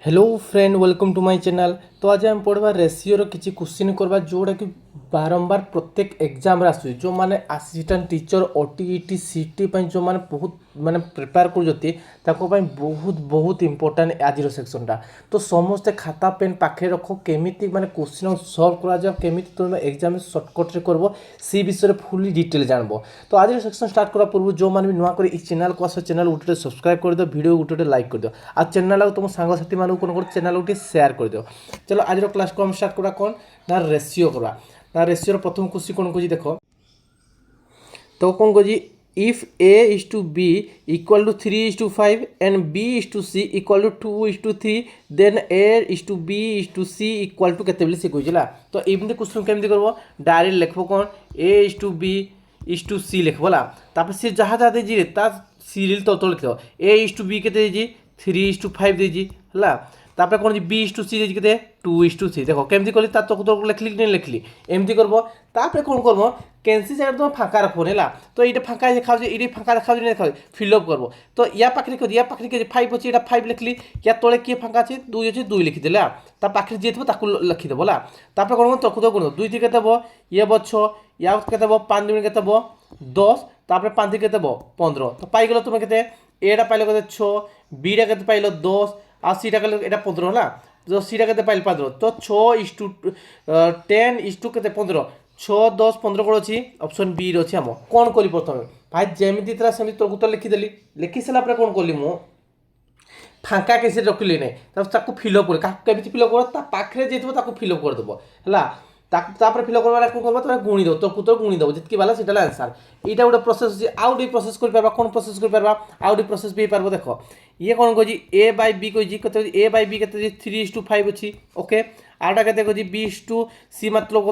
Hello friend welcome to my channel. तो आज आम पढ़वा रेसीओर किसी क्वेश्चन करवा जोड़ा कि बारंबार प्रत्येक एग्जाम आसू जो मैंने असिस्टेंट टीचर ओटीईटी सीटी जो मैंने बहुत माने प्रिपेयर कर बहुत बहुत इंपोर्टेंट आज सेक्शनटा। तो समस्ते खाता पेन पाखे रख केमी माने क्वेश्चन सल्व कर केमी तुम एग्जाम सर्टकट्रे कर सी विषय फुली डिटेल जानब। तो आज सेक्शन स्टार्ट करा पूर्व जो मैंने भी नुआ कर चैनल को आस चैनल गोटे सब्सक्राइब कर दियो, वीडियो गोटे लाइक कर दियो, आ चैनल तुम सांगसाथी मानू कौन कर चैनल गोटे शेयर कर दियो। चलो आज क्लास को हम स्टार्ट करा कौन ना रेसीओ करवा ना रेसीओर प्रथम क्वेश्चन कौन कह देख तो कौन कह if a is to b equal to 3 is to 5 and b is to c equal to 2 is to 3 then a is to b is to c equal to केते से कहिला। तो एमती क्वेश्चन केमती करबो डायरेक्ट लिखबो कौन a is to b is to c लिखबोला तापर से जहाँ जहाँ देजी ता सीरियल तो लिख दो a is to b केते देजी 3 is to 5 देजी हला तापर कौन बी इज टू सी देजी केते 2 is to 3 देखो केमती करली ता तो लिखली कि नहीं लिखली एमती करबो तापर कौन करबो कैंसी साइड तुम फाँका रखो ना। तो ये फाँका देखा ये फाँका देखा देखा फिलअप करबो तो या पाखे कर या पाखे के 5 अच्छे ये 5 लिखली या तले किए फाँका अच्छे 2 अच्छे 2 लिखिदेला ता पाखे जी थो लिखिदेव ला तापर कौन तक तो गुण 2 के ये 6 या के 5 2 के 10 तापर 5 के 15 तो पाइगल तुम के एटा पाइल के 6 बीटा के पाइल 10 और सीटा कल ये 15 है तो सीटा के पाइल 15 तो 6 is to 10 is to के 15 6 10 15 कौन अच्छी ऑप्शन बी अच्छी आम कौन कली प्रथम भाई जमी था सेमती तो तो लिखिदेली लिखि सारापर कौन कली मु फाँका कैसे रखिली नहीं फिलअप कर फिलअप कर पाखे जी फिलअप करदेव है तापर फिलअप करवा कौन करवा गुणी दो तो कुतर गुणी दो जितकी बाला सीटा आंसर यहाँ गोटे प्रोसेस अच्छी आउ गोटे प्रोसेस कर पार्बा कौन प्रोसेस कर पार्बा आउ गोटे प्रोसेस भी पार्ब देख ये कौन कही ए बाय बी कही ए बाय बी के 3 is to 5 अच्छी ओके आटा के कही बी is to सी मतलब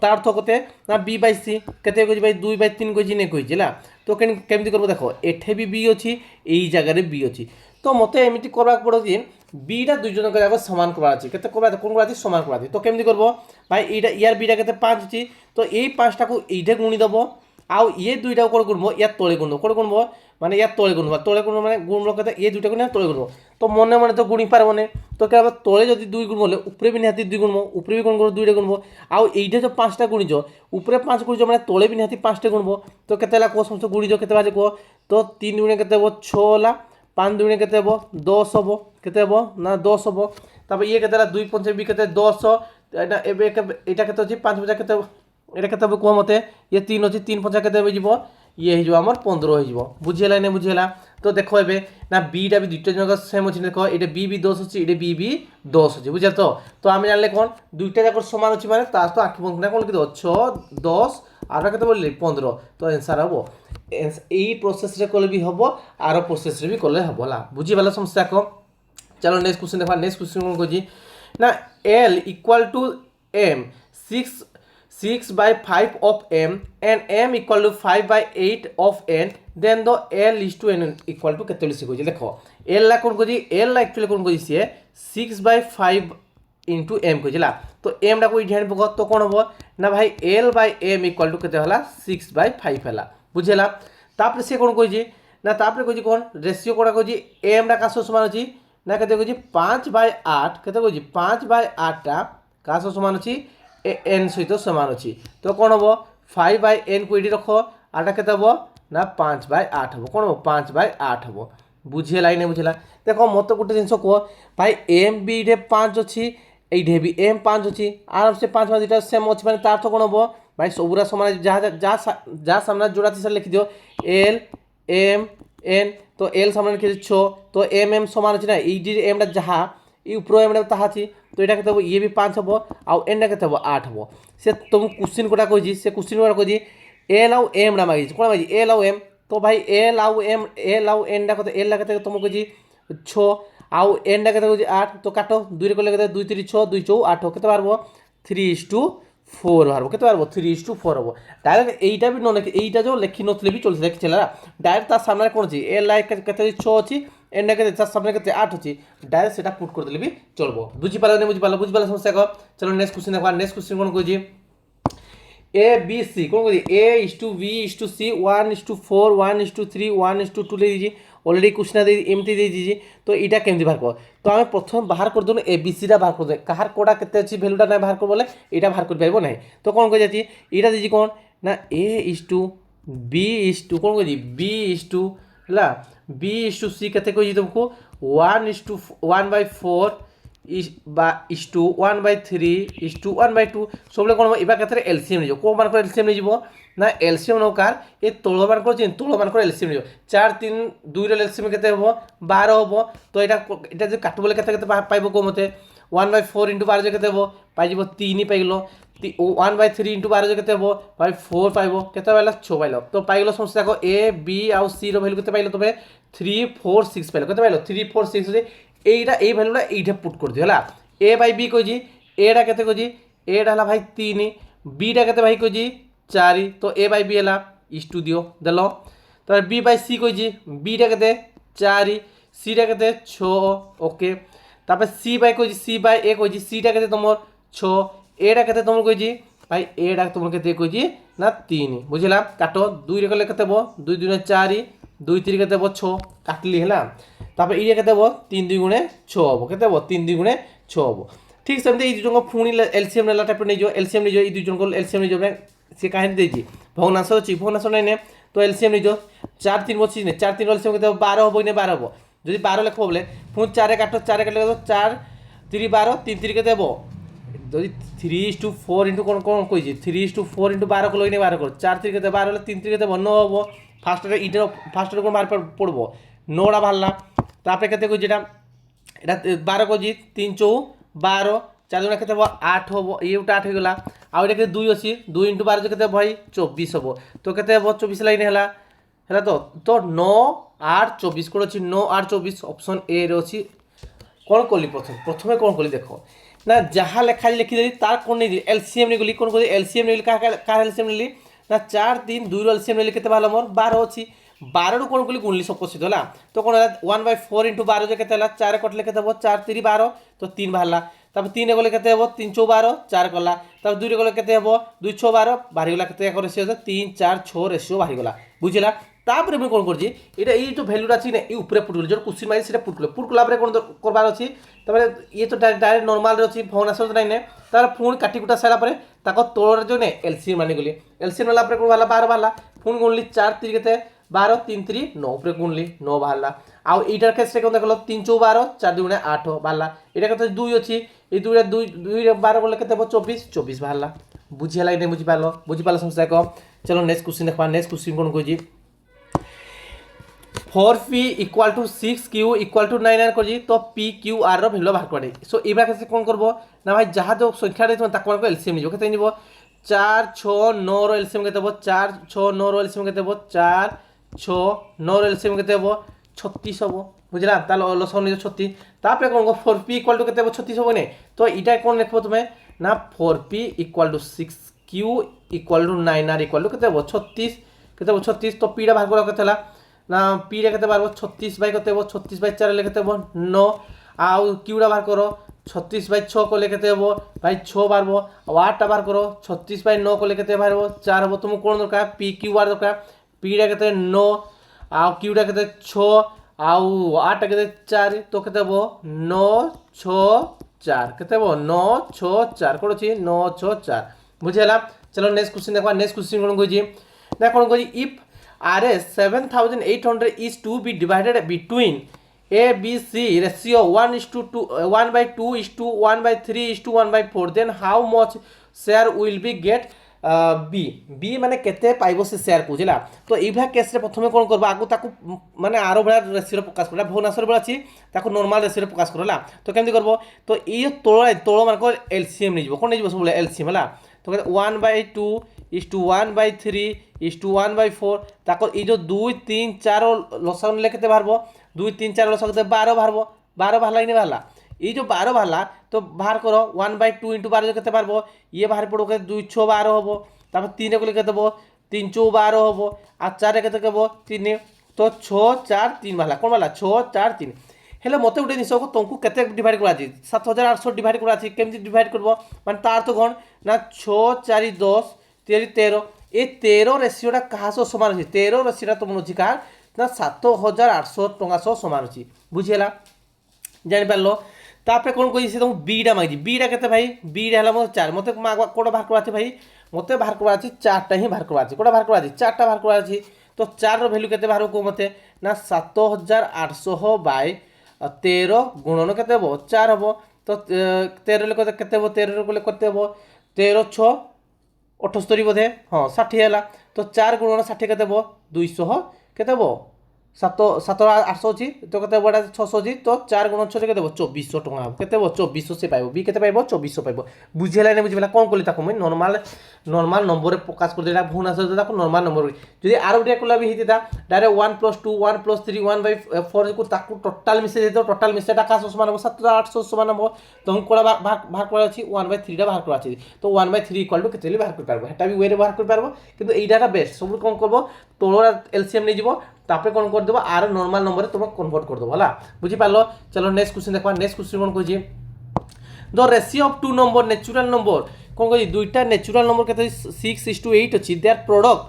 तार अर्थ कते ना बी बाय सी के भाई 2 by 3 कही नहीं कही तो केमती करब देख एठे भी बी अच्छी यही जगार बी अच्छी तो मत एमती करवा पड़े बीटा दुई जन जाक सामान करार अच्छे कौन करार सामान करार तो केमती करब भाई यार बीटा के 5 अच्छी तो ये 5टा को ये गुणीदेव आउ ये दुईटा कौन गुणब या तले गुणब कौन गुणब माने या तले गुणब तले गुण मैंने गुण कहते ये दुईटा को तले गुणब तो मन मन तो गुणी पारबने तो क्या तले जब 2 गुण बोले ऊपर भी निहाती 2 गुणब ऊपर भी कौन कर 2टा गुणब आउ ये जो 5टा गुणीज ऊपर 5 गुणीज मैंने तले भी निहाती 5टा गुणब तो के कह समस्त गुणीज के कह तो 3 गुणे के 6 है 5 दुणे के 10 हम के ना 10 हम तब ये के 2 5 भी के 10 यहाँ के 5 5 के এটা কেতে হবে কোয়া মতে ये 3 अच्छी 3 5 কেতে হবে যাব ये हो आमर 15 हो बुझेगा नहीं बुझेगा तो देखो ए ना बीटा भी दुईटा जगह सेम अच्छे देख ये बी भी 10 अच्छी ये बी भी 10 अच्छे बुझे तो आम जानले कौन दुईटा जाक समान अच्छी माने तार तो आखि बंद कौन लिखिद 6 10 आर के 15 तो आंसर हम यही प्रोसेस कले भी हम आर प्रोसेस भी कले हम है बुझीपाल समस्या को। चलो नेक्स्ट क्वेश्चन देखा नेक्स्ट क्वेश्चन कौन कही ना L equal to M 6 by 5 of m and m equal to 5 by 8 of n then the l is to n equal to केते लिखि कहि देखो l ला कोन कहि l ला एक्चुअली कोन कहि से 6 by 5 into m कहिला तो m ला कोइ ध्यान पक तो कोन हो ना भाई l by m equal to केते हला 6 by 5 हला बुझेला तापर से कोन कहि ना तापर कहि कोन रेशियो कोन कहि m ला कासो समान अछि ना केते कहि 5 by 8 केते कहि 5 by 8 टा कासो समान अछि एन सहित सामान अच्छी तो कौन हम 5 by n को ये रख आटा के ना 5 by 8 हम कौन हम 5 by 8 हम बुझेगा नहीं बुझेगा देखो मत गोटे जिन कह भाई एम भी ये 5 अच्छी ये भी एम 5 अच्छी आराम से 5 2टा सेम अच्छी मैंने तार तो कौन हम भाई सबूरा सामान जहाँ सामने जोड़ा थी सर लिखि दियो एल एम एन तो एल सामने लिखी 6 तो एम एम सामान अच्छी ना ये एम जहाँ ये ऊपर एम ताहा थी तो यहाँ के ये भी 5 हम आउ एन के 8 हम से तुम क्वेश्चन कोटा कही से क्वेश्चन कोटा कही एल आउ एम टा मांगी कौन मांगी एल आउ एम तो भाई एल आउ एन टा एल ला तुम कही 6 आउ एन टा कहे 8 तो काट 2 कले 2 3 6 2 4 8 के पार्ब 3 is to 4 बाहर के पार्ब 3 is to 4 हम डायरेक्ट यहीटा भी न लिखी यहीटा जो लिखी नी भी चलते देखी चला डायरेक्ट तार सामने कौन अच्छी एल ला के 6 अच्छी एंड के सामने के 8 अच्छी डायरेक्ट से पुट कर देले भी चलो बुझीपाल नहीं बुझीपाल समस्या को। चलो नेक्स्ट क्वेश्चन देखा नेक्स्ट क्वेश्चन कौन कही ए बी सी कौन कही ए is to b is to c 1 is to 4 1 is to 3 1 is to 2 ले दीजिए অলরেডি কোশ্চেন এমতি ଦେଇଛି তো এইটা কেমতি বাহার কর তো আমি প্রথমে বাহার করদেলু এবিসিটা বাহার করদে কাহার কোটা কেতে আছে ভ্যালুটা না বাহার করব বলে এইটা বাহার করে পারব না তো কোন কই যাচ্ছি এইটা দিয়েছি কোন না A is to B is to কোন কইছি বি ইজ টু হলা বি ইজ টু সি কেতে কইছি तुमको 1:1/4 ইস বা ইস টু 1/3 ইস টু 1/2 সবলে কোন এবার ক্ষেত্রে এলসিএম নিয়ে যাব কোন মান করে এলসিএম নিয়ে যাব না এলসিএম নৌকার এই তোল মান করে তোল মান করে এলসিএম নিয়ে যাব 4 3 2 র এলসিএম কেতে হবো 12 হবো তো এটা যে কাটু বলে কেতে কেতে পাইব কোমতে 1/4 * 12 যে কেতে হবো পাই যাব 3 ই পাই গেল 1/3 * 12 যে কেতে হবো পাই 4 পাইব কেতে পাইলা 6 পাইল তো পাই গেল সমস্ত দেখো এ বি আর সি র ভ্যালু কেতে পাইল তবে 3 4 6 পাইল কেতে পাইল 3 4 6 হচ্ছে এইটা এই ভ্যালুটা এইটা পুট করে দিও হলা এ বাই বি কইছি এটা কেতে কইছি এটা হলা ভাই 3 বিটা কেতে ভাই কইছি 4 তো এ বাই বি হলা ইস টু দিও দেল তারপর বি বাই সি কইছি বিটা কেতে 4 সিটা কেতে 6 ওকে তারপর সি বাই কইছি সি বাই এ কইছি সিটা কেতে তোমার 6 এটা কেতে তোমার কইছি ভাই এটা তোমার কেতে কইছি না 3 বুঝলা কাটো 2 রে কলে কেতে হবো 2 2 4 2 3 কেতে হবো 6 কাটলি হলা তারপরে এই কেতে হবো 3 2 গুণে 6 হবো কেতে হবো 3 2 গুণে 6 হবো ঠিক সেমতি এই দুজনক পুনি এলসিএম নেলা টাইপ নেই এলসিএম নিয়ে এই দুজনক এলসিএম নিয়ে যাবে সে কাহিনী দিয়েছি ভগ্নাংশ আছে ভগ্নাংশ নাই নে তো এলসিএম নিয়ে 4 3 বসি নে 4 3 এলসিএম কেতে 12 হবো না 12 হবো যদি 12 লেখবো বলে পুনি 4 কাটো 4 কাটলে 4 3 12 3 3 কেতে হবো যদি 3:4 ইন্টু কোন কোন কইছি 3:4 ইন্টু 12 কো লইনে 12 কর 4 3 কেতে 12 হলে 3 3 কেতে 9 হবো ফার্স্টে ইটা ফার্স্টে কোন মার পড়বো 9টা ভাললা তারপরে কেতে কই যেটা এটা 12 কইছি 3 4 12 4 দুনা কেতে হবো 8 হবো এইটা 8 হয়ে গলা আর এটা কেতে 2 আছে 2 * 12 কেতে ভাই 24 হবো তো কেতে হবো 24 লাইনে হলা হলা তো 9 8 24 করছি 9 8 24 অপশন এ রে আছে কোন কলি প্রথমে কোন কলি দেখো না যাহা লেখা লিখি দেলি তার কোন নেই এলসিএম নিগুলি কোন করি এলসিএম নিলি কার এলসিএম নিলি না 4 3 2 র এলসিএম নিলি কেতে ভালো মোর 12 আছে 12 র কোন কলি গুণলি সব প্রসিদ্ধ হলা তো কোন 1/4 * 12 যে কেতে হলা 4 কটলে কেতে হবো 4 3 12 তো 3 ভালা তারপর 3 এ গলে কেতে হবো 3 4 12 4 কলা তারপর 2 রে গলে কেতে হবো 2 6 12 বাড়ি গলা কেতে করে রেশিও 3 4 6 রেশিও বাড়ি গলা বুঝিলা তারপরে আমি কোন করছি এটা এই যে ভ্যালুটা আছে না এই উপরে পুট গলি যে কোশ্চেন মারি সেটা পুট কলা পরে কোন করবার আছে তারপরে ইয়ে তো ডাইরেক্ট নরমাল আছে ভগ্নাংশ তো নাই না তার পুনি কাটি কুটা সারা পরে তাকে তোড়ার জন্য এলসিএম মানি গলি এলসিএম মালা পরে কোন ভালা 12 ভালা পুনি গুণলি 4 3 কেতে 12 3 3 9 উপরে গুণলি 9 ভালা আর এইটার ক্ষেত্রে কোন দেখলো 3 4 12 4 2 8 ভালা এটা কত 2 আছে এই 2 12 বলে কেতে 24 ভালা বুঝিলা এটা বুঝি পালো সমস্যা কম চলো নেক্সট কোশ্চেন দেখবা নেক্সট কোশ্চেন কোন কইজি 4p = 6q = 9 করছি তো pqr র ভ্যালু বাহার করে সো এবার কাছে কোন করব না ভাই যাহা তো সংখ্যা দিছ তাকে কোন এলসিএম নিব কেতে নিব 4 6 9 র এলসিএম কেতে হবো 4 6 9 র এলসিএম কেতে হবো 4 6 9 র এলসিএম কেতে হবো 36 হবো বুঝলা তাহলে লসন নিজ 36 তারপরে কোন 4p = কেতে হবো 36 হবো না তো এটা কোন লিখবো তুমি না 4p = 6q = 9 আর কেতে হবো 36 কেতে হবো 36 তো pটা ভাগ করা কত হলা না পি রেখেতে পারবো 36 করতে হবো 36/4 লিখতে হবো 9 আর কিউটা বার করো 36/6 को লিখতে হবো ভাই 6 পারবো আর 8টা বার করো 36/9 को লিখতে পারবো 4 হবো তুমি কোন দরকার পি কিউ আর দরকার পি রেখেতে 9 আর কিউটা কেতে 6 আর 8টা কেতে 4 তো কেতে হবো 9 6 4 কেতে হবো 9 6 4 করছি 9 6 4 বুঝিলা চলো নেক্সট কোশ্চেন দেখবা নেক্সট কোশ্চেন কোন কইছি না কোন কইছি if RS 7800 is to be divided between A, B, C ratio 1:2 1/3 then how much share will be get B B মানে কেতে পাইব সে শেয়ার বুঝলা তো এইভাবে কেসরে প্রথমে কোন করবা আগু তাকু মানে আরো বড় রেশিও প্রকাশ করলা ভগ্নাংশের বড় আছে তাকু নরমাল রেশিও প্রকাশ করলা তো কেমতি করব তো এই তোড় মানে এলসিএম নিয়ে যাব কোন নিয়ে যাব সব এলসিএম হলা তো 1/2 1/3 1/4 তারপর এই যে 2 3 4 লসাগু লিখতে পারবো 2 3 4 লসাগু 12 পারবো 12 ভালা ইনি ভালা এই যে 12 ভালা তো বাহার করো 1/2 * 12 লিখতে পারবো ইয়ে বাহার পড়ো 2 6 12 হবো তারপর 3 को লিখতে দেবো 3 4 12 হবো আর 4 কেতে দেবো 3 তো 6 4 3 ভালা কোন ভালা 6 4 3 हेले मत गोटे जिस तुमको केते डिवाइड करा 7800 डिवाइड करा केमती डिवाइड करबो माने तार तो कोन ना 6 4 10 13 13 ए 13 रेशियोटा कहा सो समान अछि 13 रेशियोटा तुम अछि का ना 7,800 टंका सह सामान अच्छी बुझीगला जापार तापर कौन कही से तुमको बीटा मांगी बीटा के भाई बीटा है मतलब 4 मत कौटा बाहर करवा भाई मत बाहर करवा 4टा ही बाहर करवा कौटा बाहर करवा 4टा बाहर करवा तो 4 भैल्यू के बाहर को मत ना 7,800 बाय 13 गुणन के 4 हम तो 13 के 13 के 13 6 78 बोधे हाँ 60 है तो 4 गुणन 60 के 200 के 7,800 अच्छी तो कते बड़ा 600 अच्छी तो 4 गुण 6 के 2400 टका के 2400 से पाइब बी के 2400 पाइब बुझेला नहीं बुझेला कौन कली मुझे नॉर्मल नॉर्मल नंबर प्रकाश कर देला भून आस नॉर्मल नंबर जदि आरो गुटे कला भी होता डायरेक्ट 1+2 1+3 1/4 को ताकू टोटाल मिसे दे टोटाल मिसेटा का समान हम 7,800 समान हम तो हम कोड़ा बाहर कर अछि 1/3 टा बाहर कर अछि तो 1/3 इक्वल टू केते बाहर कर पारबो हेटा भी वे रे बाहर कर पारबो किंतु एइडाटा बेस्ट सब कोन करबो तोळरा एलसीएम नै जिवो तापर कोन कर देबो आर नॉर्मल नंबर तुम कन्वर्ट कर देबो हला बुझी पालो चलो नेक्स्ट क्वेश्चन देखबा नेक्स्ट क्वेश्चन कोन कहै the ratio of two number natural number कौन कह दुईटा नेचुरल नंबर के 6:8 अच्छी देयर प्रोडक्ट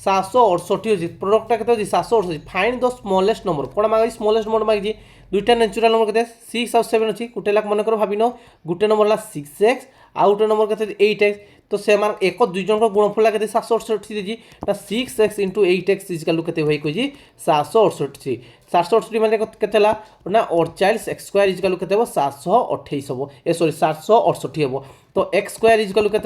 768 अच्छी प्रोडक्टा के 768 फाइंड द स्मॉलेस्ट नंबर कौन मांगी स्मॉलेस्ट नंबर मांगी दुईटा नेचुरल नंबर के 6 और 7 अच्छी गोटे लाख मन कर भाविन गोटे नंबर है 6x आउ गोटे नंबर के 8x तो से एक दुई जन गुणफल के 768 देजी 6x × 8x इजकाल के कही 768 768 मैंने के ना 48x² इजकाल के 728 हम ए सॉरी 768 हम तो x² इजकाल के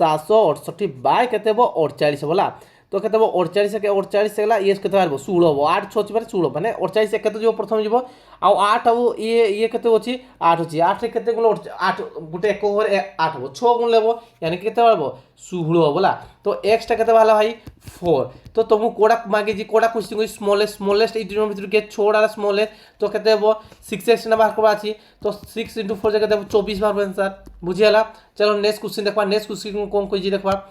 768 बाय के 48 होला तो के 48 के 48 गला ये के 16 हम 8 6 अच्छी 16 माने 48 के जो प्रथम जीव आउ 8 आउ ये के अच्छी 8 अच्छी 8 के 8 गोटे एक ओवर 8 हम 6 गुण लेबो यानी कि 16 बोला तो x टा के भाई 4 तो तुमको कोड़ा मांगे जी कोड़ा क्वेश्चन स्मॉलेस्ट स्मॉलेस्ट ए दुनो भीतर के छोड़ा स्मॉलेस्ट तो कहते हैं 6x ना बाहर करबा अछि तो 6 × 4 जगह 24 बाहर आंसर बुझियाला चलो नेक्स्ट क्वेश्चन देखबा नेक्स्ट क्वेश्चन कोन कोई जी देखबा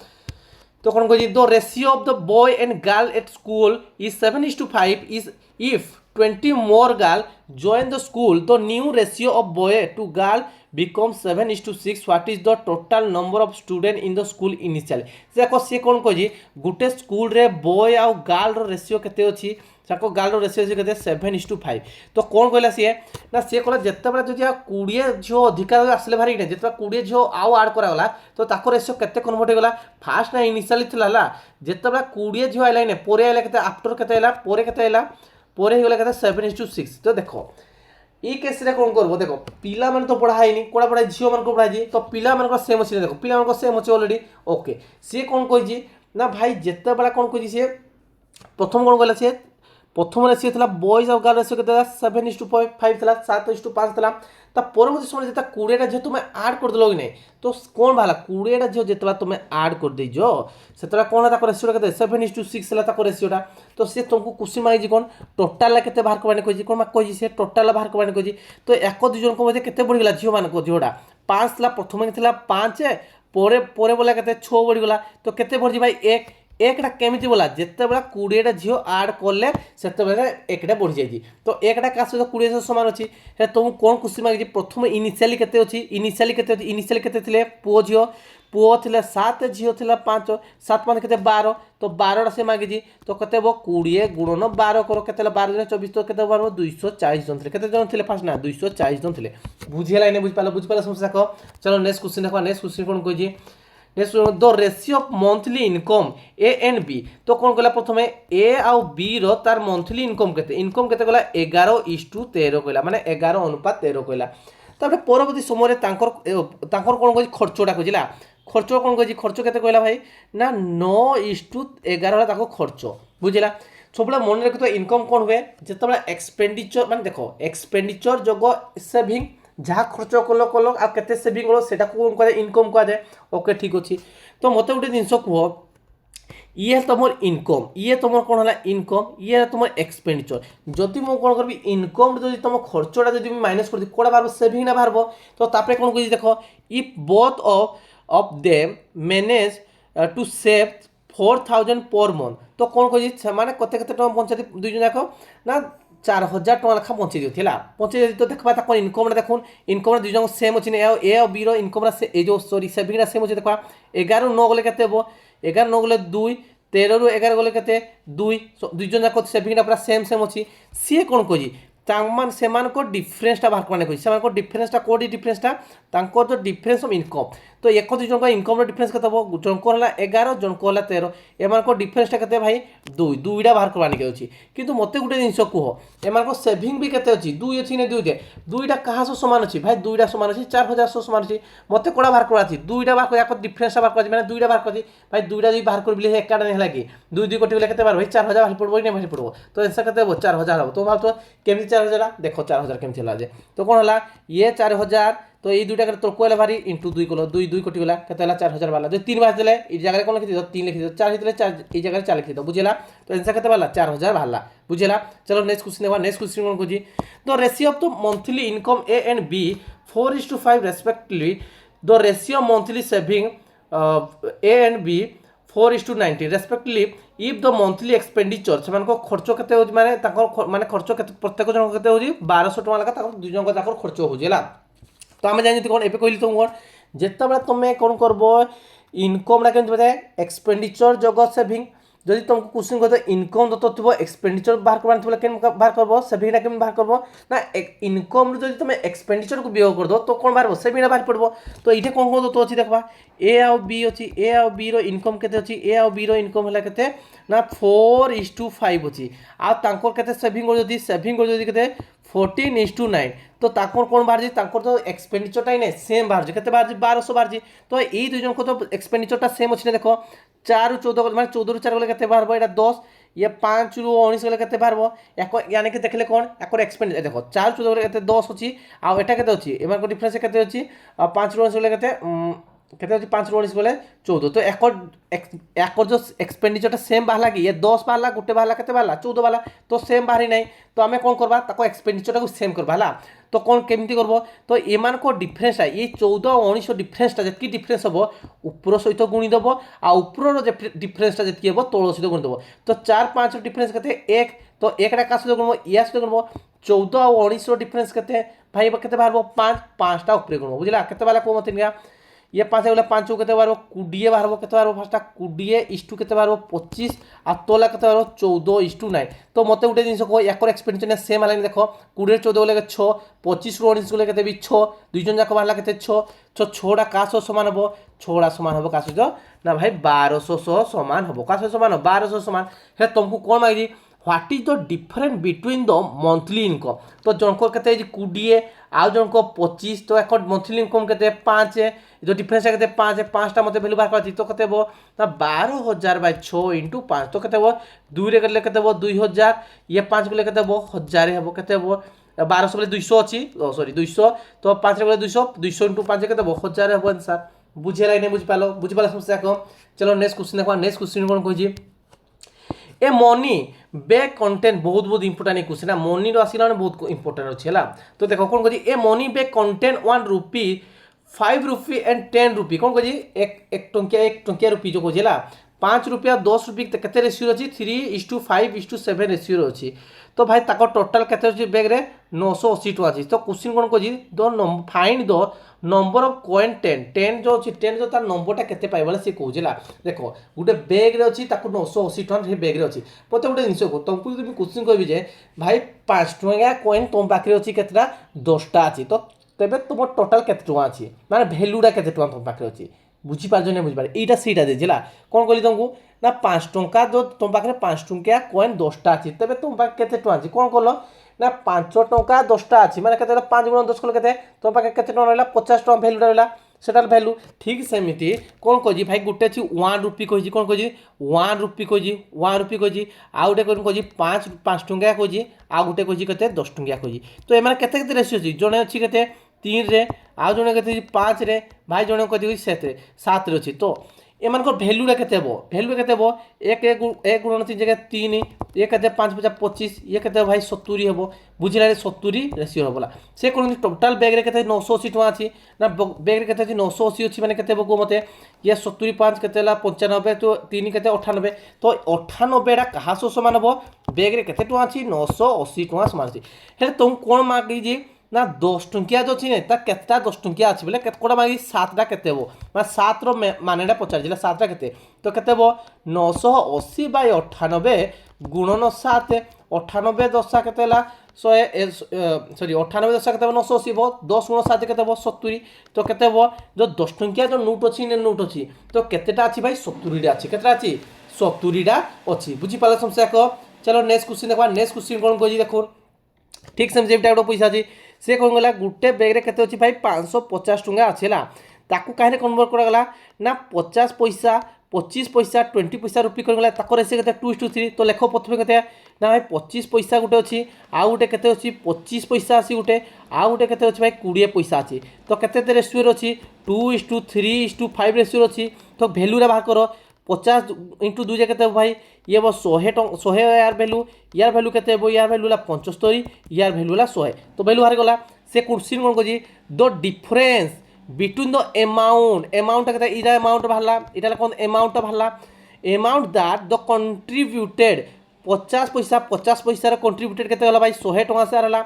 तो कौन कह the ratio of the boy and girl at school is 7:5 is if 20 more girl join the school the new ratio of boy to girl becomes 7:6 what is the total number of student in the school initially देखो से कौन कह गोटे school रे boy आउ girl row ratio केते अछि साको girl row ratio अछि केते 7:5 तो कौन कहला से ना से कहला जत्ते बेला जदि 20 झियो अधिकार आसले भारी ने जत्ते 20 झियो आउ ऐड करा गला तो ताको रेशियो केते कन्वर्ट हो गला फास्ट ना इनिशियली थिला जत्ते बेला 20 झियो आइला ने पोरे आइला केते आफ्टर केते आइला पोरे केते आइला पोरे हो गला केते 7:6 तो देखो ये केस रे कौन करबो देखो पिला मन तो पढ़ाई कोड़ा पढ़ाई झियो मन को पढ़ाई तो पिला मन को सेम अछि देखो पिला मन को सेम अछि ऑलरेडी ओके से कौन कहि ना भाई जत्ते बेला कौन कहि से प्रथम कौन कहला से प्रथम रेशियो था बॉयज और गर्ल रेशियो के 7:5 था 7:5 था ता परवर्ती समय जेता 20टा झियो तुम ऐड कर देलो कि नहीं तो कौन भाला 20टा झियो जेतला तुम ऐड कर दे जो सेतला कौन ताको रेशियो के 7:6 ला ताको रेशियोटा तो से तुमको क्वेश्चन मांगी कौन टोटल केते बाहर करबानी कहि कोन कहि से टोटल बाहर करबानी कहि तो एक दु जन को मध्ये केते बढ़ि गेला झियो मान को झियोटा 5 ला प्रथम के थिला 5 पोरे पोरे बोला केते 6 बढ़ि गेला तो केते बढ़ि भाई 1 एकटा केमिति बोला जिते बेला 20टा झियो ऐड करले सेते बेला एकटा बढ़ि जाई तो एकटा का से 20 से समान अछि हे तुम कोन क्वेश्चन मांगी प्रथम इनिशियली केते अछि इनिशियली केते थिले पो झियो पुओ थिले 7 झियो थिला 5 7 मान केते 12 तो 12 टा से मांगी जी तो केते 20 गुणन 12 करो केते 12 जन 24 तो केते 240 जन थिले केते जन थिले फास्ट ना 240 जन थिले बुझियला नै बुझ पाला समस्या को चलो नेक्स्ट क्वेश्चन देखा नेक्स्ट क्वेश्चन कोन कहि जी next the ratio of monthly income A and B तो कौन कहला प्रथम ए आउ बी रो तार मंथली इनकम केते कहला 11:13 कहला माने 11:13 कहला तापर परवर्ती समय तांकर कौन कहि खर्चटा कहिला खर्च कौन कहि खर्च केते कहला भाई ना 9:11 ताको खर्च बुझिला सबला मन रखतो इनकम कौन हुए जेतबला एक्सपेंडिचर माने देखो एक्सपेंडिचर जगो सेविंग जहाँ खर्च कल आ केते सेविंग कल सेटा को इनकम कह जाए ओके ठीक अच्छे तो मत गोटे जिनस कह ये तुम इनकम ये तुम कौन है इनकम ये तुम एक्सपेंडिचर जदि मु कौन करी इनकम जब तुम खर्चटा जब माइनस कर कौड़ा बाहर सेविंग ना बाहर तो तापर कौन कह देख if both of them manage to save 4,000 per month तो कौन कह माने कते कते टका पंचायत दुई जन जाक ना 4,000 टका लेखा पहुँचे दिला पहुँचे तो देखा तक इनकम देखुन इनकम दुई जन सेम अच्छे ए और बी इनकम जो सॉरी सेविंग सेम अच्छे देखा 11 9 गले के 11 9 गले 2 13 ରୁ 11 গলে কেতে 2 দুই জন যাক সেভিংটা পুরা সেম সেম ଅଛି ସିଏ କ'ଣ କହିଛି ସେମାନଙ୍କ ଡିଫରେନ୍ସଟା ବାହାର କରିବାନେ କହିଛି ସେମାନଙ୍କ ଡିଫରେନ୍ସଟା କେଉଁଠି ଡିଫରେନ୍ସଟା ତାଙ୍କର ଯେଉଁ ଡିଫରେନ୍ସ ଅଫ୍ ଇନକମ୍ ତ ଏକ ଦୁଇ ଜଣଙ୍କ ଇନକମ୍ର ଡିଫରେନ୍ସ କେତେ ହେବ ଜଣଙ୍କର ହେଲା 11 ଜଣଙ୍କର ହେଲା 13 ଏମାନଙ୍କ ଡିଫରେନ୍ସଟା କେତେ ଭାଇ 2 ଦୁଇଟା ବାହାର କରିବାନିକି ଅଛି କିନ୍ତୁ ମୋତେ ଗୋଟେ ଜିନିଷ କୁହ ଏମାନଙ୍କ ସେଭିଂ ବି କେତେ ଅଛି 2 ଅଛି ନା ଦୁଇଟା କାହା ସହ ସମାନ ଅଛି ଭାଇ ଦୁଇଟା ସମାନ ଅଛି 4000 ସହ ସମାନ ଅଛି ମୋତେ କୋଡ଼ା ବାହାର କରିବାର ଅଛି ଦୁଇଟା ବାହାର କରିବା ଡିଫରେନ୍ସଟା ବାହାର କରାଛି ମାନେ ଦୁଇଟା ବାହାର କରିଛି ଭାଇ ଦୁଇଟା ଯଦି ବାହାର କରିବି ଏକାଟା ହେଲା କି 2 କୋଟି ବୋଲେ କେତେ ବାହାର ଭାଇ 4000 ବାହାରି ପଡ଼ିବ କି ବାହାରି ପଡ଼ିବ ତ ଏନ୍ସର୍ କେତେ ହେବ 4000 ହେବ ତ ଭାବୁଥିବ କେମିତି 4000 देख 4000 केमती है जे तो कौन है ये 4000 तो ये दुईटा तोड़को है भारी इंटू 2 कल 2 कोटी गला के 4000 वाला जो 3 बार देले ये जगह कौन लिखी 3 लिखी 4 लिखी 4 ये जगह 4 लिखी बुझेगा तो आंसर के 4000 बाहर बुझेगा चलो नेक्स्ट क्वेश्चन देखा नेक्स्ट क्वेश्चन कौन खोजी the ratio of the monthly income A and B 4:5 respectively the ratio monthly saving A and B 4:90 respectively if the monthly expenditure से खर्च के माने खर्च प्रत्येक जन के 1200 टका लगा दुई जन खर्च हो तो आम जानी कौन एवं कहली तुम कौन जिते तुम कौन करब इनकम केमती बताए एक्सपेंडिचर जगह सेविंग जदि तुमको क्वेश्चन कहते इनकम दत्त थो एक्सपेंडिचर बाहर कर बाहर करब सेविंगटा केमती बाहर करब ना इनकम जब तुम एक्सपेंडिचर को व्यय कर दो तो कौन बाहर सेविंगटा बाहर पड़ो तो ये कौन कौन दत्त अच्छी देखा ए आउ बी अच्छी ए आउ बी इनकम केते अच्छी ए आउ बी इनकम है केते ना 4:5 अच्छी आते सेविंग जदि सेविंग जदि के 14:9 तो कौन बाहर तो एक्सपेंडिचरटा ही नहीं सेम बाहर के बाहर 1200 बाहर तो ये दुई जन को तो एक्सपेंडिचरटा सेम अच्छे देख 4 ରୁ 14 माने 14 ରୁ 4 गले केते बाहर एटा 10 ये 5 ରୁ 19 गले केते बाहर यानी कि देखले कौन याकर एक्सपेंडिचर देखो 4 ରୁ 14 गले केते 10 अछि आ एटा केते अछि एमान को डिफरेंस केते अछि 5 ରୁ 19 गले केते केते अछि 5 ରୁ 19 गले 14 तो याकर जो एक्सपेंडिचरटा सेम बाहला कि ये 10 बाहला गुटे बाहला केते बाहला 14 बाहला तो सेम बाहरी नहीं तो आमे कोन करबा ताको एक्सपेंडिचरटा को सेम करबा हला तो कौन केमती करब तो एमान को डिफरेंसटा ये 14 और 19 डिफरेंसटा जितकी डिफरेंस हम ऊपर सहित गुणीदेव आ ऊपर डिफरेंसटा जितकी हम तल सहित गुणीदेव तो 4 5 डिफरेंस के 1 तो एकटा का सहित गुणब या सहित गुणब 14 और 19 डिफरेंस के भाई के बाहर 5 5टा ऊपर गुणब बुझला के बाहर को मत ये 5 गला 5 के बाहर 20 बाहर के बाहर फार्टा 20 के बाहर 25 आ तला के बाहर 14:9 तो मत गोटे जिन कह याकर एक्सपेंडिचर सेम है देख 20 14 गले 6 25 ରୁ 19 गले के 6 दुई जन जाक बाहर के 6 6टा का सामान हम 6टा सामान हम का सहित ना भाई 1200 सामान हम का सामान 1200 सामान है तुमको कौन मांगी what is the difference between the monthly income तो जनक के 20 आउ जनक 25 तो एक मंथली इनकम के 5 जो डिफरेंस के 5टा मत भैल्यू बाहर कर तो के 12,000/6 इंटू 5 तो के 2 रे गले के 2000 ये 5 गले के 1000 हम के 1200 गले 200 अच्छी सॉरी 200 तो 5 रे गले 200 200 इंटू 5 के 1000 हम आंसर बुझेला नहीं बुझिपाल समस्या कम चलो नेक्स्ट क्वेश्चन देखो नेक्स्ट क्वेश्चन कौन कही ए मनी बैक कंटेंट बहुत बहुत इंपोर्टेंट क्वेश्चन है मनी आसला बहुत इंपोर्टेंट अच्छे है तो देखो कौन कह a money bag contains 1 rupee 5 rupee and 10 rupee कौन कह एक टंकिया रुपी जो कहे 5 रुपया 10 रुपी के रेसीो अच्छी 3:5:7 रेसीो अच्छी तो भाई ताको टोटाल के बैग रे 980 टका अच्छी तो क्वेश्चन कौन कह the find the number of coin 10 जो अच्छी 10 जो तार नंबरटा केते पाइबला से कहला देखो गोटे बैग रे अच्छी ताको 980 टका से बैग रे अच्छी मत गोटे जिन को तुमको तुम क्वेश्चन कहबी जे भाई 5 टका कॉइन तुम पाखे अच्छी केतटा 10टा अच्छी तो तेबे तुम टोटाल केते टका अच्छी माने वैल्यूटा केते टका तुम पाखे अच्छी बुझीपार नहीं बुझीपार यहाँ सीटा देला कौन कहली तुमको ना 5 टंका जो तुम पाखे 5 टंकिया कॉइन 10टा अच्छी तेज तुम पाखे केते टका अच्छी कौन कल ना 5 टंका 10टा अच्छी माने केते 5 × 10 कल के तुम पाखे केते टका रहा 50 टका वैल्यूटा रहा सेटार वैल्यू ठीक सेमती कौन कह भाई गोटे अच्छी 1 रुपी कही कौन कह 1 रुपी कही 1 रुपी कही आउ गोटे कौन कह 5 टंकिया कही आउ गोटे कही के 10 टंकिया कही तो एम के रेसीो अच्छी जड़े अच्छी के 3 रे आउ जड़े के 5 रे भाई जड़े कह 7 रे अच्छी तो एम भैल्यूटा के भैल्यू के 1 × 3 जगह 3 ये के 5 × 25 ये के भाई 70 हम बुझे 70 रेसीो हम से कौन टोटाल बैग रे के 980 टका अच्छी ना बैग रे के 980 अच्छी मैंने के मत ये 70 5 के 95 तो 3 के 98 तो 98टा क्या समान हम बैग रे के अच्छी 980 टका सामान अच्छी तुम कौन मांगी ना 10 टंकिया जो अच्छी ता केतटा 10 टंकिया अच्छी बोले कोटा मागी 7टा केते हो मैं 7 रो मानेटा पचार 7टा केते तो केते हो 980 बाय 98 गुणन 7 98 दशा केते ला 100 सॉरी 98 दशा केते 980 हो 10 गुण 7 केते हो 70 तो केते हो जो 10 टंकिया जो नोट अच्छी ने नोट अच्छी तो केतेटा अच्छी भाई 70 अच्छी केतेटा अच्छी 70टा अच्छी बुझी पाले समस्या को चलो नेक्स्ट क्वेश्चन देखा नेक्स्ट क्वेश्चन कौन कह देखो ठीक सेम टाइप पैसा अच्छी से कौन गला गोटे बैग केते अच्छी भाई 550 टंका अच्छी है ताकू कहीं कन्वर्ट करागला ना 50 पैसा 25 पैसा 20 पैसा रुपी कर ताको रेसी के 2:3 तो लेख प्रथम के ना भाई 25 पैसा गोटे अच्छी आउ गोटे के 25 पैसा अच्छी गोटे आउ गोटे के भाई 20 पैसा अच्छी तो के रेसियो अच्छी 2:3:5 रेसियो अच्छी तो भैल्यूरा बाहर कर 50 × 2 के भाई ये वो 100 यार भैल्यू के यार भैल्यू 75 यार भैल्यू 100 तो भैल्यू बाहर गला से क्वेश्चन कौन कह the difference between the amount कहते इधर अमाउंट बाहरला इधर कौन अमाउंट बाहरला अमाउंट दैट द कंट्रीब्यूटेड 50 पैसा कंट्रीब्यूटेड केते होला भाई 100 टका से आला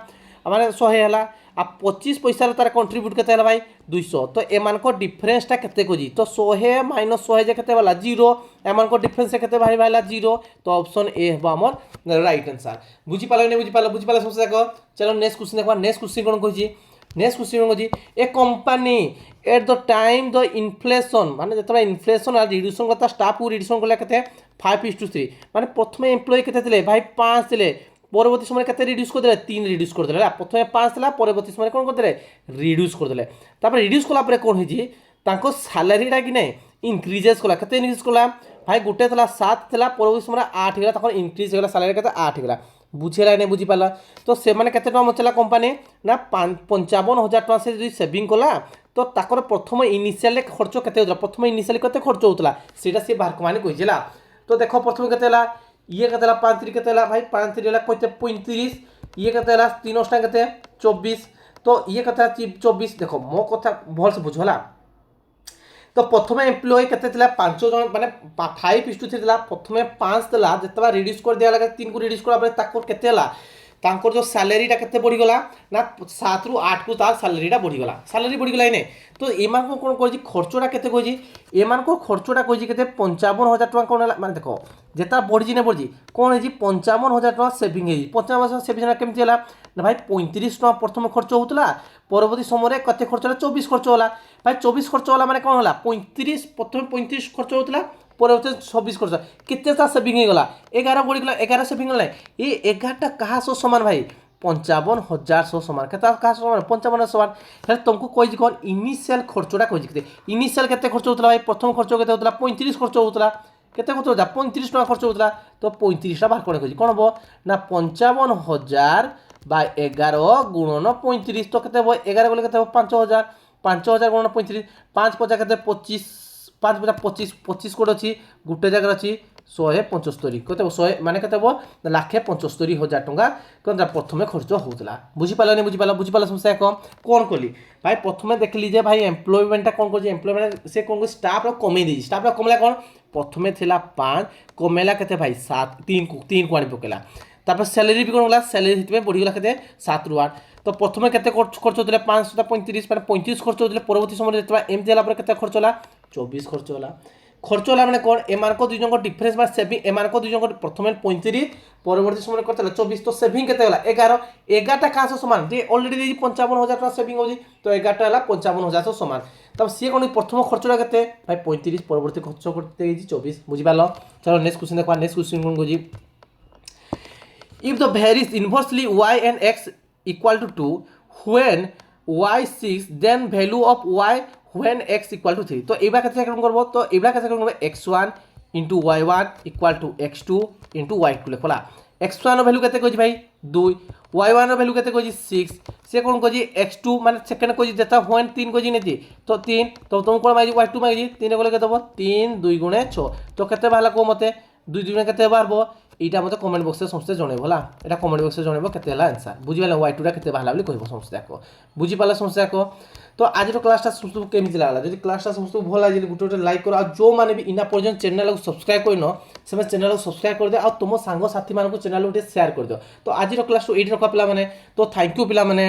माने 100 हैला आ 25 पैसा तार कंट्रीब्यूट केते होला भाई 200 तो एमान को डिफरेंस टा केते कोजी तो 100 माइनस 100 जे केते वाला 0 एमान को डिफरेंस केते भाई वाला 0 तो ऑप्शन ए हबा हमर राइट आंसर बुझी पाला नै बुझी पाला समस्या को चलो नेक्स्ट क्वेश्चन देखबा नेक्स्ट क्वेश्चन कोन कहि नेक्स्ट क्वेश्चन कहि a company at the time the inflation माने जतरा इन्फ्लेशन आ रिड्यूसन करता स्टाफ को रिड्यूसन करला केते 5:3 माने प्रथमे एम्प्लॉय केते थिले भाई 5 थिले परवर्ती समय केते रिड्यूस कर देले 3 रिड्यूस कर देले प्रथमे 5 थिला परवर्ती समय कोन कर देले रिड्यूस कर देले तापर रिड्यूस कला परे कोन हिजी तांको सैलरी टा कि नै इंक्रीजेस कला केते इंक्रीज कला भाई गुटे थिला 7 थिला परवर्ती समय 8 गेला ताको इंक्रीज गेला सैलरी केते 8 गेला बुझेला नै बुझी पाला तो से माने केते टका मचला कंपनी ना 55,000 टका से जदी सेविंग कला तो ताकर प्रथम इनिशियल खर्च केते होतला प्रथम इनिशियल केते खर्च होतला सेटा से बाहर कमाने कहिला तो देखो प्रथम केते ला ये केते ला 5 3 केते ला भाई 5 3 ला कते 35 ये केते ला 3 टा केते 24 तो ये केते 24 देखो मो कथा भल से बुझला तो प्रथम एम्प्लॉय केते थिला 5 जन माने 5:3 थिला प्रथम 5 थिला जतबा रिड्यूस कर दिया लगा 3 को रिड्यूस करा परे ताको केते ला तांकर जो सैलरी टा केते बढ़ी गला ना 7 रु 8 को तार सैलरी टा बढ़ी गला इने तो एमान को कोन कहि खर्चटा केते कहि एमान को खर्चटा कहि केते 55,000 टका कोन माने देखो जेता बढ़ी ने बढ़ी कोन है जी 55,000 टका सेविंग है 55,000 सेविंग केमति होला ना भाई 35 टका प्रथम खर्च होतला परवर्ती समय कते खर्च होला 24 खर्च होला भाई 24 खर्च होला माने कोन होला 35 प्रथम 35 खर्च होतला परवर्ती 26 खर्च केतेटा सेविंग हे गला 11 बढ़ी गला 11 सेविंग होला ए 11टा कहा सो समान भाई 55,000 समान केता कहा समान 55 समान हेले तुमको कहि कोन इनिशियल खर्चटा कहि केते इनिशियल केते खर्च होतला भाई प्रथम खर्च केते होतला 35 खर्च होतला केते खर्च होतला 35 टका खर्च होतला तो 35 टा बाहर कोन कहि कोन हो ना 55,000 बाय 11 गुणन 35 तो केते हो 11 बोले केते हो 5,000 5,000 गुणन 35 5 50 केते 25 5 50 25 कोड अछि गुटे जगह अछि 175 कते 100 माने कते हो 1,75,000 टका कोन प्रथमे खर्च होतला बुझी पाला समस्या कोन कोली भाई प्रथमे देखली जे भाई एम्प्लॉयमेंट कोन को जे एम्प्लॉयमेंट से कोन को स्टाफ रो कमे दी स्टाफ रो कमला कोन प्रथमे थिला 5 कमेला केते भाई 7 3 को आनी पकेला तापर सैलरी भी कोन होला सैलरी हितमे बढ़ी गेला केते 7 रु 8 तो प्रथमे केते खर्च होतले 535 माने 35 खर्च होतले परवर्ती समय जेतबा एमती होला पर केते खर्च होला 24 खर्च होला माने कोन एमान को दुई जन को डिफरेंस बा सेविंग एमान को दुई जन को प्रथमे 35 परवर्ती समय करतला 24 तो सेविंग केते होला 11 टा कास समान जे ऑलरेडी 55,000 टका सेविंग होजी तो 11 टा होला 55,000 समान तब से कोन प्रथम खर्चला केते भाई 35 परवर्ती खर्च करते 24 बुझि पालो चलो नेक्स्ट क्वेश्चन देखा next question cone goji if the varies inversely y and x equal to 2 when y 6 then value of y when x equal to 3 तो एबा केते काम करबो तो एबा केते काम करबो x1 into y1 equal to x2 into y2 लेखला x1 value केते कहजी भाई 2 y1 वैल्यू केते कहजी 6 से कोन कहजी x2 माने सेकंड कहजी जेता when 3 कहजी नेती तो 3 तो तुम कोन माइजी y2 माइजी 3 कोले केते दबो 3 2 गुणे 6 तो केते भाला को मते 2 गुणे केते बारबो এইটা মতে কমেন্ট বক্সে সমস্ত জনাইব হলা এটা কমেন্ট বক্সে জনাইব কেতে হলা आंसर বুঝি পালে y2 টা কেতে ভালা বলি কইব সমস্ত দেখো বুঝি পালে সমস্ত দেখো তো আজির ক্লাসটা সমস্ত কেমিতি লাগলা যদি ক্লাসটা সমস্ত ভাল লাগি ভিডিওটা লাইক করো আর जो माने भी इना पर्यंत चैनल को सब्सक्राइब करिनो से चैनल को सब्सक्राइब कर दे और तुम सांग साथी मान को चैनल को शेयर कर दो तो आज क्लास एडी रखा पिला माने तो थैंक यू पिला माने।